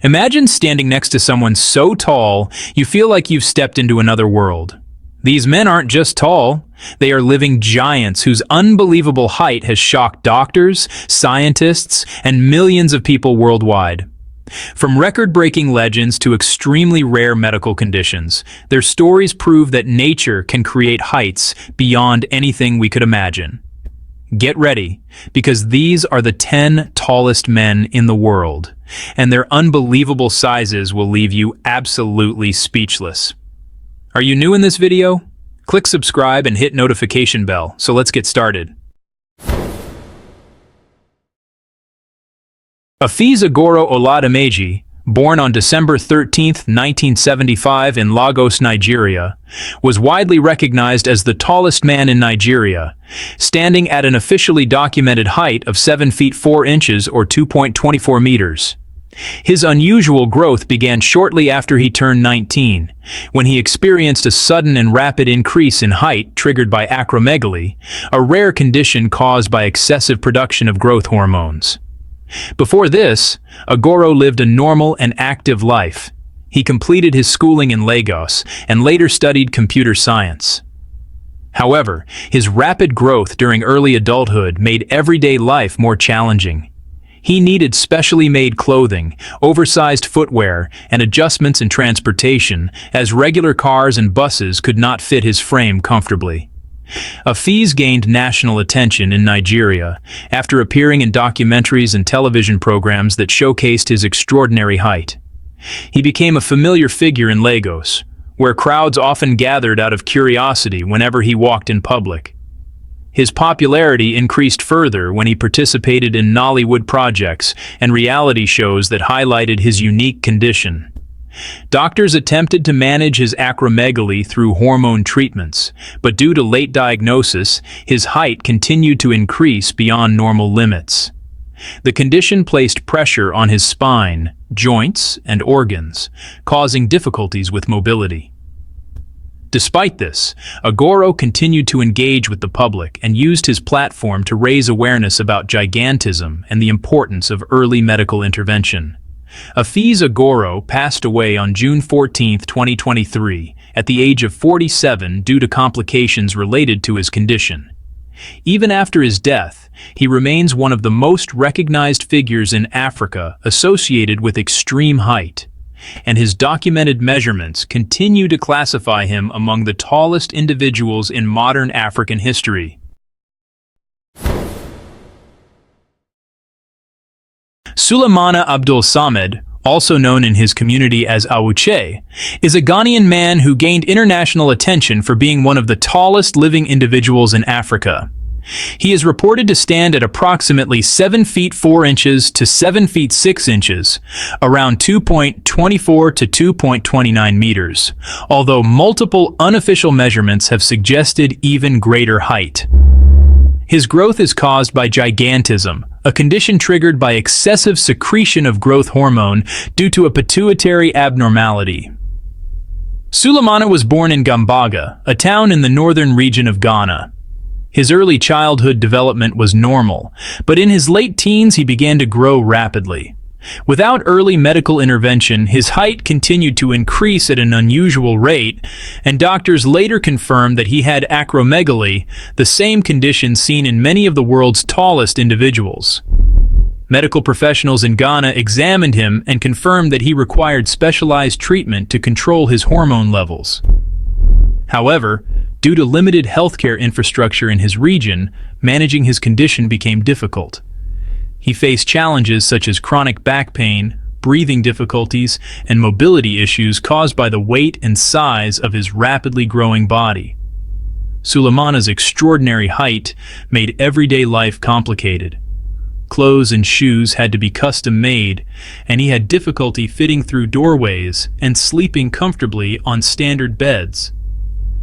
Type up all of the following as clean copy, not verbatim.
Imagine standing next to someone so tall, you feel like you've stepped into another world. These men aren't just tall, they are living giants whose unbelievable height has shocked doctors, scientists, and millions of people worldwide. From record-breaking legends to extremely rare medical conditions, their stories prove that nature can create heights beyond anything we could imagine. Get ready, because these are the 10 tallest men in the world, and their unbelievable sizes will leave you absolutely speechless. Are you new in this video? Click subscribe and hit notification bell, so let's get started. Afeez Agoro Oladimeji, born on December 13, 1975 in Lagos, Nigeria, was widely recognized as the tallest man in Nigeria, standing at an officially documented height of 7 feet 4 inches or 2.24 meters. His unusual growth began shortly after he turned 19, when he experienced a sudden and rapid increase in height triggered by acromegaly, a rare condition caused by excessive production of growth hormones. Before this, Agoro lived a normal and active life. He completed his schooling in Lagos and later studied computer science. However, his rapid growth during early adulthood made everyday life more challenging. He needed specially made clothing, oversized footwear, and adjustments in transportation, as regular cars and buses could not fit his frame comfortably. Afeez gained national attention in Nigeria after appearing in documentaries and television programs that showcased his extraordinary height. He became a familiar figure in Lagos, where crowds often gathered out of curiosity whenever he walked in public. His popularity increased further when he participated in Nollywood projects and reality shows that highlighted his unique condition. Doctors attempted to manage his acromegaly through hormone treatments, but due to late diagnosis, his height continued to increase beyond normal limits. The condition placed pressure on his spine, joints, and organs, causing difficulties with mobility. Despite this, Agoro continued to engage with the public and used his platform to raise awareness about gigantism and the importance of early medical intervention. Afeez Agoro passed away on June 14, 2023, at the age of 47 due to complications related to his condition. Even after his death, he remains one of the most recognized figures in Africa associated with extreme height, and his documented measurements continue to classify him among the tallest individuals in modern African history. Sulemana Abdul Samed, also known in his community as Awuche, is a Ghanian man who gained international attention for being one of the tallest living individuals in Africa. He is reported to stand at approximately 7 feet 4 inches to 7 feet 6 inches, around 2.24 to 2.29 meters, although multiple unofficial measurements have suggested even greater height. His growth is caused by gigantism, a condition triggered by excessive secretion of growth hormone due to a pituitary abnormality. Sulemana was born in Gambaga, a town in the northern region of Ghana. His early childhood development was normal, but in his late teens he began to grow rapidly. Without early medical intervention, his height continued to increase at an unusual rate, and doctors later confirmed that he had acromegaly, the same condition seen in many of the world's tallest individuals. Medical professionals in Ghana examined him and confirmed that he required specialized treatment to control his hormone levels. However, due to limited healthcare infrastructure in his region, managing his condition became difficult. He faced challenges such as chronic back pain, breathing difficulties, and mobility issues caused by the weight and size of his rapidly growing body. Sulemana's extraordinary height made everyday life complicated. Clothes and shoes had to be custom-made, and he had difficulty fitting through doorways and sleeping comfortably on standard beds.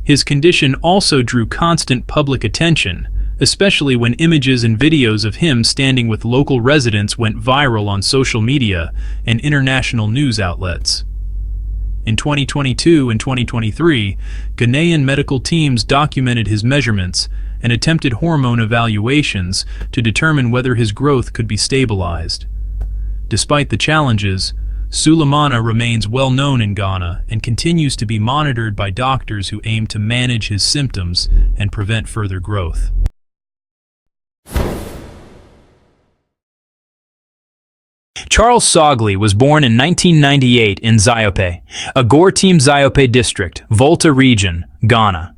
His condition also drew constant public attention, especially when images and videos of him standing with local residents went viral on social media and international news outlets. In 2022 and 2023, Ghanaian medical teams documented his measurements and attempted hormone evaluations to determine whether his growth could be stabilized. Despite the challenges, Sulemana remains well known in Ghana and continues to be monitored by doctors who aim to manage his symptoms and prevent further growth. Charles Sogli was born in 1998 in Ziope, Agoro Team Ziope District, Volta Region, Ghana.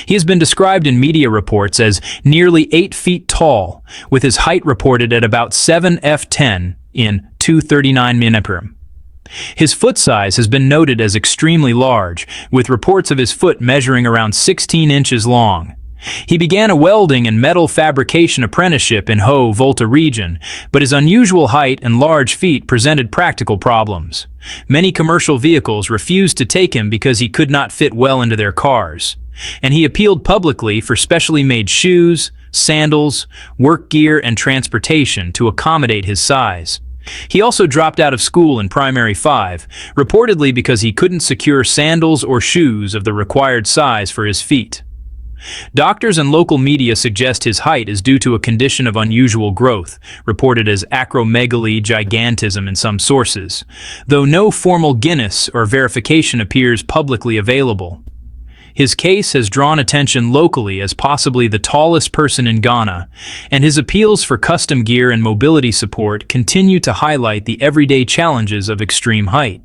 He has been described in media reports as nearly 8 feet tall, with his height reported at about 7'10" in 239 mm. His foot size has been noted as extremely large, with reports of his foot measuring around 16 inches long. He began a welding and metal fabrication apprenticeship in Ho, Volta region, but his unusual height and large feet presented practical problems. Many commercial vehicles refused to take him because he could not fit well into their cars, and he appealed publicly for specially made shoes, sandals, work gear, and transportation to accommodate his size. He also dropped out of school in primary 5, reportedly because he couldn't secure sandals or shoes of the required size for his feet. Doctors and local media suggest his height is due to a condition of unusual growth, reported as acromegaly gigantism in some sources, though no formal Guinness or verification appears publicly available. His case has drawn attention locally as possibly the tallest person in Ghana, and his appeals for custom gear and mobility support continue to highlight the everyday challenges of extreme height.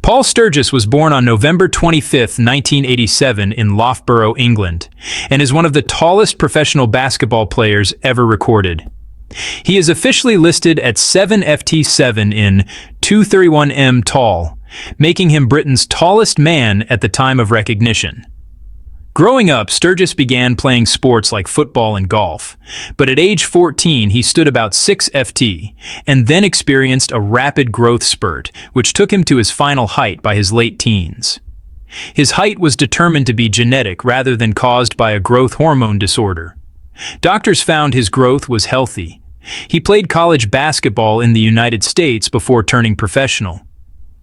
Paul Sturgis was born on November 25, 1987 in Loughborough, England, and is one of the tallest professional basketball players ever recorded. He is officially listed at 7'7" in 231 tall, making him Britain's tallest man at the time of recognition. Growing up, Sturgis began playing sports like football and golf, but at age 14 he stood about 6 ft and then experienced a rapid growth spurt, which took him to his final height by his late teens. His height was determined to be genetic rather than caused by a growth hormone disorder. Doctors found his growth was healthy. He played college basketball in the United States before turning professional.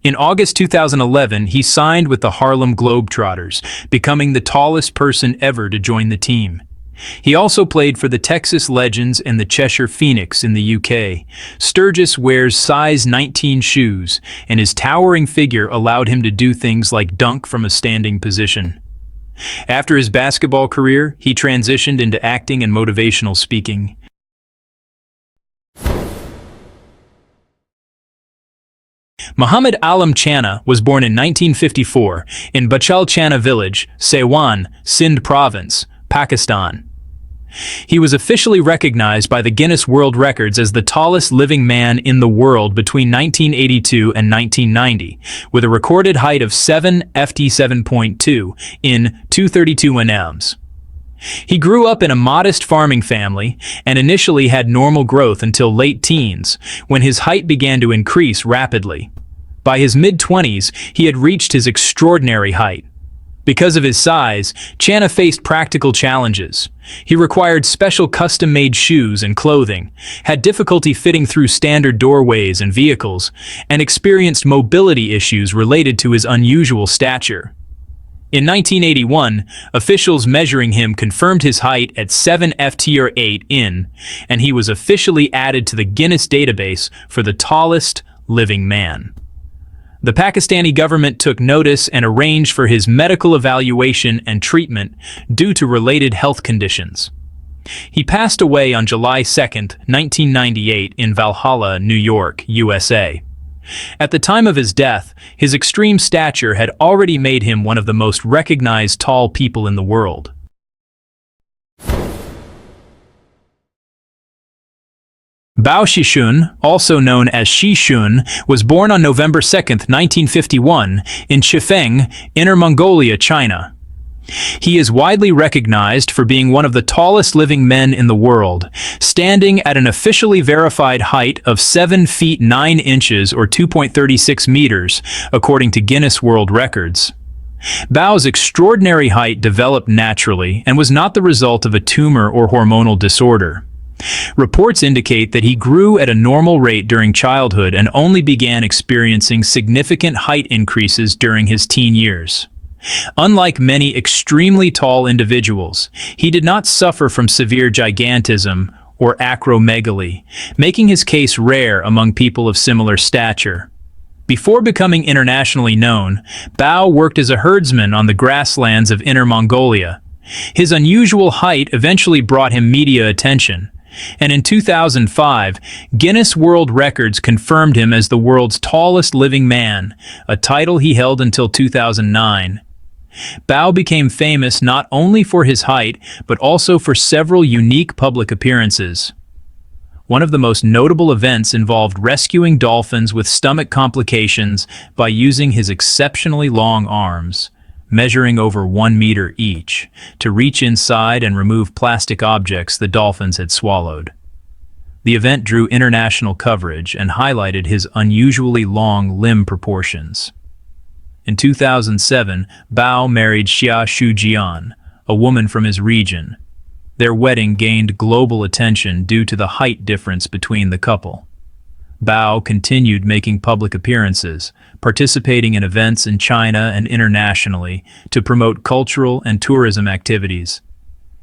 In August 2011, he signed with the Harlem Globetrotters, becoming the tallest person ever to join the team. He also played for the Texas Legends and the Cheshire Phoenix in the UK. Sturgis wears size 19 shoes, and his towering figure allowed him to do things like dunk from a standing position. After his basketball career, he transitioned into acting and motivational speaking. Muhammad Alam Channa was born in 1954 in Bachal Channa village, Sewan, Sindh province, Pakistan. He was officially recognized by the Guinness World Records as the tallest living man in the world between 1982 and 1990, with a recorded height of 7 ft 7.2 in 232 nms. He grew up in a modest farming family and initially had normal growth until late teens, when his height began to increase rapidly. By his mid-20s, he had reached his extraordinary height. Because of his size, Channa faced practical challenges. He required special custom-made shoes and clothing, had difficulty fitting through standard doorways and vehicles, and experienced mobility issues related to his unusual stature. In 1981, officials measuring him confirmed his height at 7 ft or 8 in, and he was officially added to the Guinness database for the tallest living man. The Pakistani government took notice and arranged for his medical evaluation and treatment due to related health conditions. He passed away on July 2, 1998 in Valhalla, New York, USA. At the time of his death, his extreme stature had already made him one of the most recognized tall people in the world. Bao Shishun, also known as Shishun, was born on November 2, 1951, in Chifeng, Inner Mongolia, China. He is widely recognized for being one of the tallest living men in the world, standing at an officially verified height of 7 feet 9 inches or 2.36 meters, according to Guinness World Records. Bao's extraordinary height developed naturally and was not the result of a tumor or hormonal disorder. Reports indicate that he grew at a normal rate during childhood and only began experiencing significant height increases during his teen years. Unlike many extremely tall individuals, he did not suffer from severe gigantism or acromegaly, making his case rare among people of similar stature. Before becoming internationally known, Bao worked as a herdsman on the grasslands of Inner Mongolia. His unusual height eventually brought him media attention, and in 2005, Guinness World Records confirmed him as the world's tallest living man, a title he held until 2009. Bao became famous not only for his height, but also for several unique public appearances. One of the most notable events involved rescuing dolphins with stomach complications by using his exceptionally long arms, measuring over 1 meter each, to reach inside and remove plastic objects the dolphins had swallowed. The event drew international coverage and highlighted his unusually long limb proportions. In 2007, Bao married Xia Shujian, a woman from his region. Their wedding gained global attention due to the height difference between the couple. Bao continued making public appearances, participating in events in China and internationally to promote cultural and tourism activities.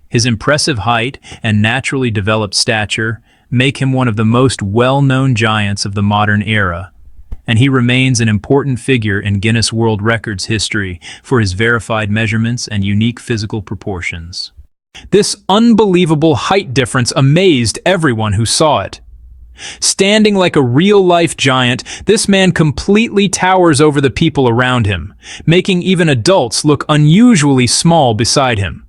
His impressive height and naturally developed stature make him one of the most well-known giants of the modern era, and he remains an important figure in Guinness World Records history for his verified measurements and unique physical proportions. This unbelievable height difference amazed everyone who saw it. Standing like a real-life giant, this man completely towers over the people around him, making even adults look unusually small beside him.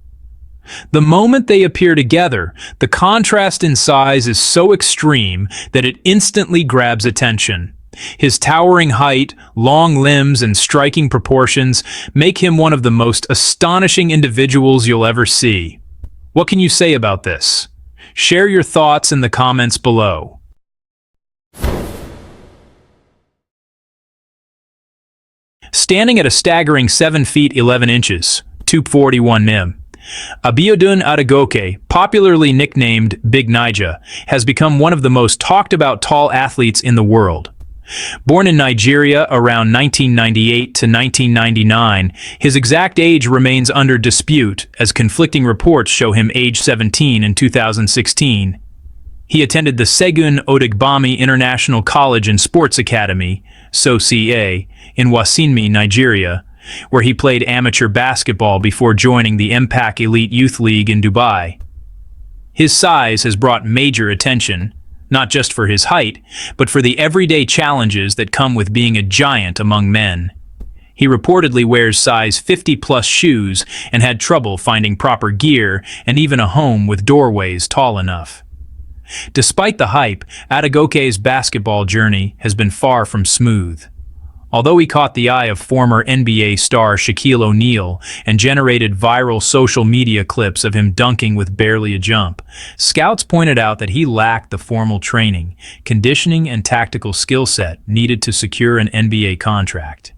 The moment they appear together, the contrast in size is so extreme that it instantly grabs attention. His towering height, long limbs, and striking proportions make him one of the most astonishing individuals you'll ever see. What can you say about this? Share your thoughts in the comments below. Standing at a staggering 7 feet 11 inches, 241 nim, Abiodun Adegoke, popularly nicknamed Big Naija, has become one of the most talked about tall athletes in the world. Born in Nigeria around 1998 to 1999, his exact age remains under dispute as conflicting reports show him age 17 in 2016. He attended the Segun Odigbami International College and Sports Academy, SOCA, in Wasinmi, Nigeria, where he played amateur basketball before joining the MPAC Elite Youth League in Dubai. His size has brought major attention, not just for his height, but for the everyday challenges that come with being a giant among men. He reportedly wears size 50+ shoes and had trouble finding proper gear and even a home with doorways tall enough. Despite the hype, Adegoke's basketball journey has been far from smooth. Although he caught the eye of former NBA star Shaquille O'Neal and generated viral social media clips of him dunking with barely a jump, scouts pointed out that he lacked the formal training, conditioning, and tactical skill set needed to secure an NBA contract.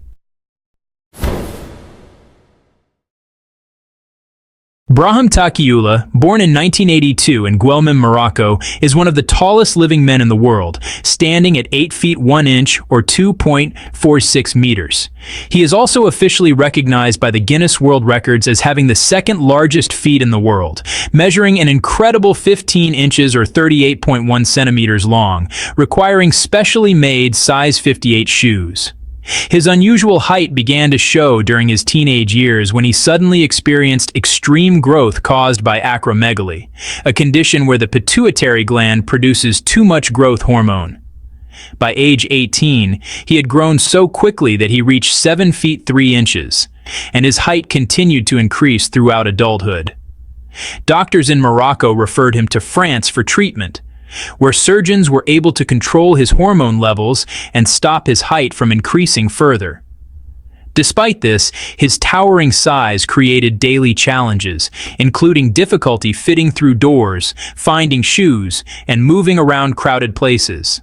Brahim Takiula, born in 1982 in Guelmim, Morocco, is one of the tallest living men in the world, standing at 8 feet 1 inch or 2.46 meters. He is also officially recognized by the Guinness World Records as having the second largest feet in the world, measuring an incredible 15 inches or 38.1 centimeters long, requiring specially made size 58 shoes. His unusual height began to show during his teenage years when he suddenly experienced extreme growth caused by acromegaly, a condition where the pituitary gland produces too much growth hormone. By age 18, he had grown so quickly that he reached 7 feet 3 inches, and his height continued to increase throughout adulthood. Doctors in Morocco referred him to France for treatment, where surgeons were able to control his hormone levels and stop his height from increasing further. Despite this, his towering size created daily challenges, including difficulty fitting through doors, finding shoes, and moving around crowded places.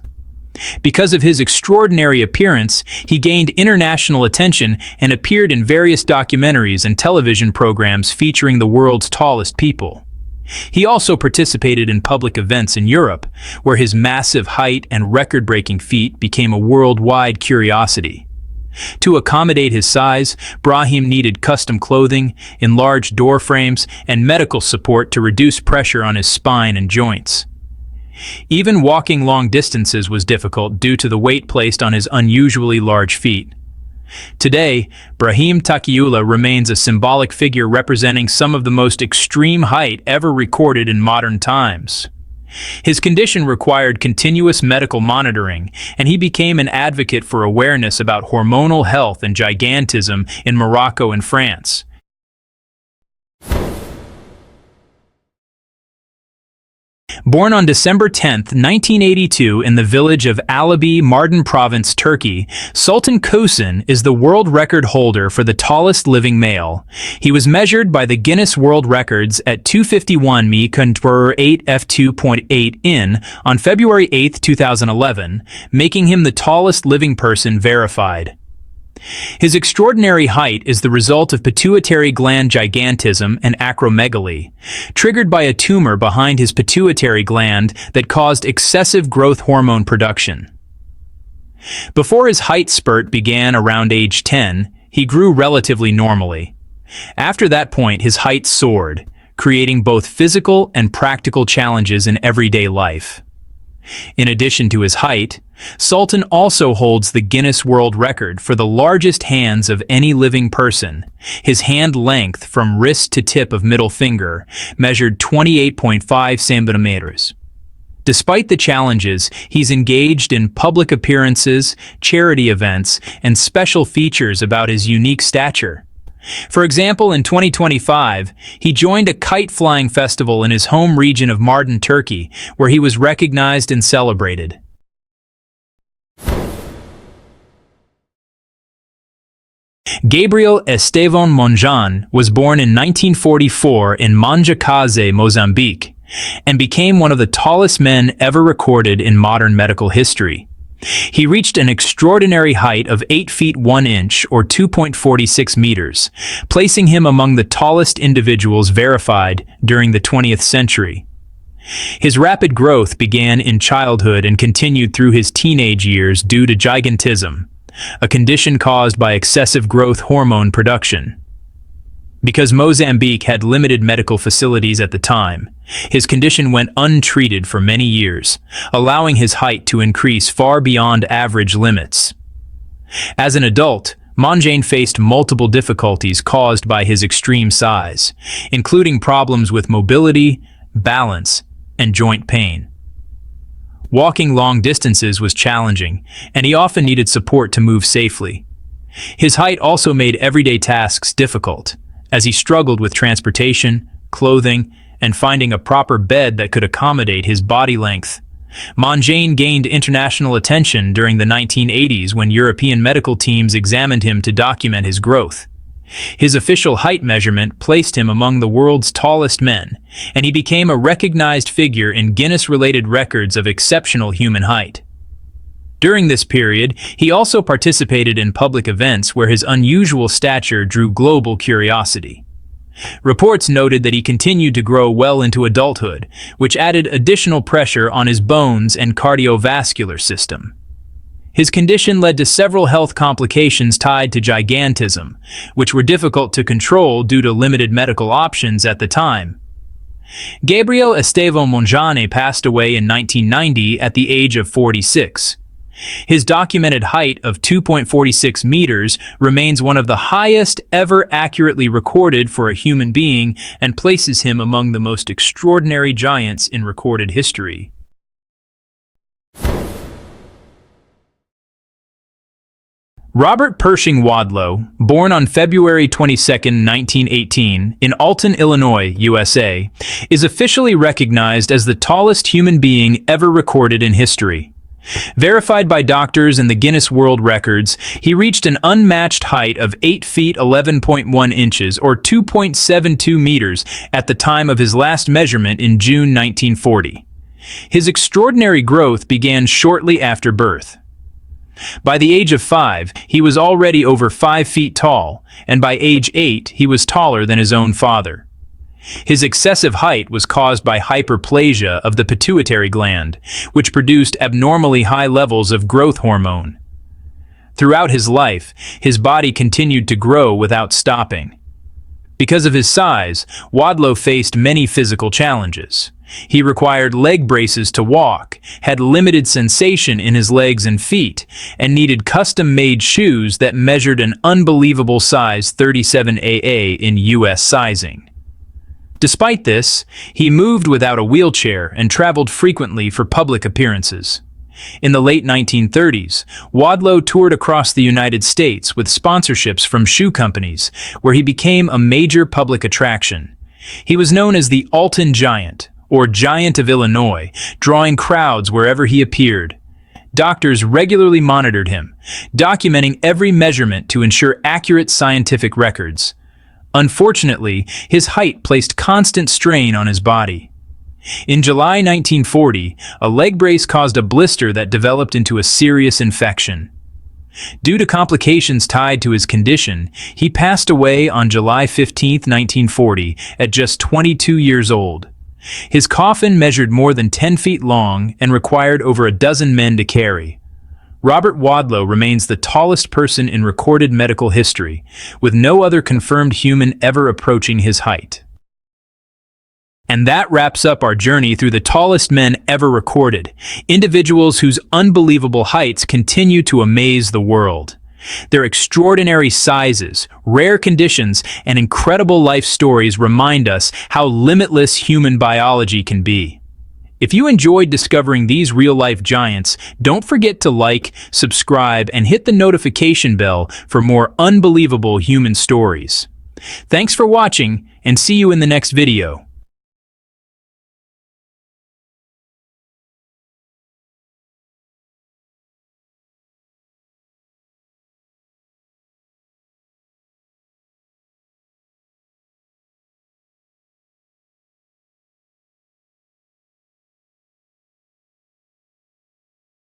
Because of his extraordinary appearance, he gained international attention and appeared in various documentaries and television programs featuring the world's tallest people. He also participated in public events in Europe, where his massive height and record-breaking feat became a worldwide curiosity. To accommodate his size, Brahim needed custom clothing, enlarged door frames, and medical support to reduce pressure on his spine and joints. Even walking long distances was difficult due to the weight placed on his unusually large feet. Today, Brahim Taqiullah remains a symbolic figure representing some of the most extreme height ever recorded in modern times. His condition required continuous medical monitoring, and he became an advocate for awareness about hormonal health and gigantism in Morocco and France. Born on December 10, 1982 in the village of Alabi, Mardin Province, Turkey, Sultan Kösen is the world record holder for the tallest living male. He was measured by the Guinness World Records at 251 m 8 f2.8 in on February 8, 2011, making him the tallest living person verified. His extraordinary height is the result of pituitary gland gigantism and acromegaly, triggered by a tumor behind his pituitary gland that caused excessive growth hormone production. Before his height spurt began around age 10, he grew relatively normally. After that point, his height soared, creating both physical and practical challenges in everyday life. In addition to his height, Sultan also holds the Guinness World Record for the largest hands of any living person. His hand length from wrist to tip of middle finger measured 28.5 centimeters. Despite the challenges, he's engaged in public appearances, charity events, and special features about his unique stature. For example, in 2025, he joined a kite-flying festival in his home region of Mardin, Turkey, where he was recognized and celebrated. Gabriel Estevan Monjan was born in 1944 in Manjacaze, Mozambique, and became one of the tallest men ever recorded in modern medical history. He reached an extraordinary height of 8 feet 1 inch or 2.46 meters, placing him among the tallest individuals verified during the 20th century. His rapid growth began in childhood and continued through his teenage years due to gigantism, a condition caused by excessive growth hormone production. Because Mozambique had limited medical facilities at the time, his condition went untreated for many years, allowing his height to increase far beyond average limits. As an adult, Monjan faced multiple difficulties caused by his extreme size, including problems with mobility, balance, and joint pain. Walking long distances was challenging, and he often needed support to move safely. His height also made everyday tasks difficult, as he struggled with transportation, clothing, and finding a proper bed that could accommodate his body length. Monjan gained international attention during the 1980s when European medical teams examined him to document his growth. His official height measurement placed him among the world's tallest men, and he became a recognized figure in Guinness-related records of exceptional human height. During this period, he also participated in public events where his unusual stature drew global curiosity. Reports noted that he continued to grow well into adulthood, which added additional pressure on his bones and cardiovascular system. His condition led to several health complications tied to gigantism, which were difficult to control due to limited medical options at the time. Gabriel Estevan Monjan passed away in 1990 at the age of 46. His documented height of 2.46 meters remains one of the highest ever accurately recorded for a human being and places him among the most extraordinary giants in recorded history. Robert Pershing Wadlow, born on February 22, 1918, in Alton, Illinois, USA, is officially recognized as the tallest human being ever recorded in history. Verified by doctors in the Guinness World Records, he reached an unmatched height of 8 feet 11.1 inches or 2.72 meters at the time of his last measurement in June 1940. His extraordinary growth began shortly after birth. By the age of 5, he was already over 5 feet tall, and by age 8, he was taller than his own father. His excessive height was caused by hyperplasia of the pituitary gland, which produced abnormally high levels of growth hormone. Throughout his life, his body continued to grow without stopping. Because of his size, Wadlow faced many physical challenges. He required leg braces to walk, had limited sensation in his legs and feet, and needed custom-made shoes that measured an unbelievable size 37AA in US sizing. Despite this, he moved without a wheelchair and traveled frequently for public appearances. In the late 1930s, Wadlow toured across the United States with sponsorships from shoe companies, where he became a major public attraction. He was known as the Alton Giant, or Giant of Illinois, drawing crowds wherever he appeared. Doctors regularly monitored him, documenting every measurement to ensure accurate scientific records. Unfortunately, his height placed constant strain on his body. In July 1940, a leg brace caused a blister that developed into a serious infection. Due to complications tied to his condition, he passed away on July 15, 1940, at just 22 years old. His coffin measured more than 10 feet long and required over a dozen men to carry. Robert Wadlow remains the tallest person in recorded medical history, with no other confirmed human ever approaching his height. And that wraps up our journey through the tallest men ever recorded, individuals whose unbelievable heights continue to amaze the world. Their extraordinary sizes, rare conditions, and incredible life stories remind us how limitless human biology can be. If you enjoyed discovering these real-life giants, don't forget to like, subscribe, and hit the notification bell for more unbelievable human stories. Thanks for watching, and see you in the next video.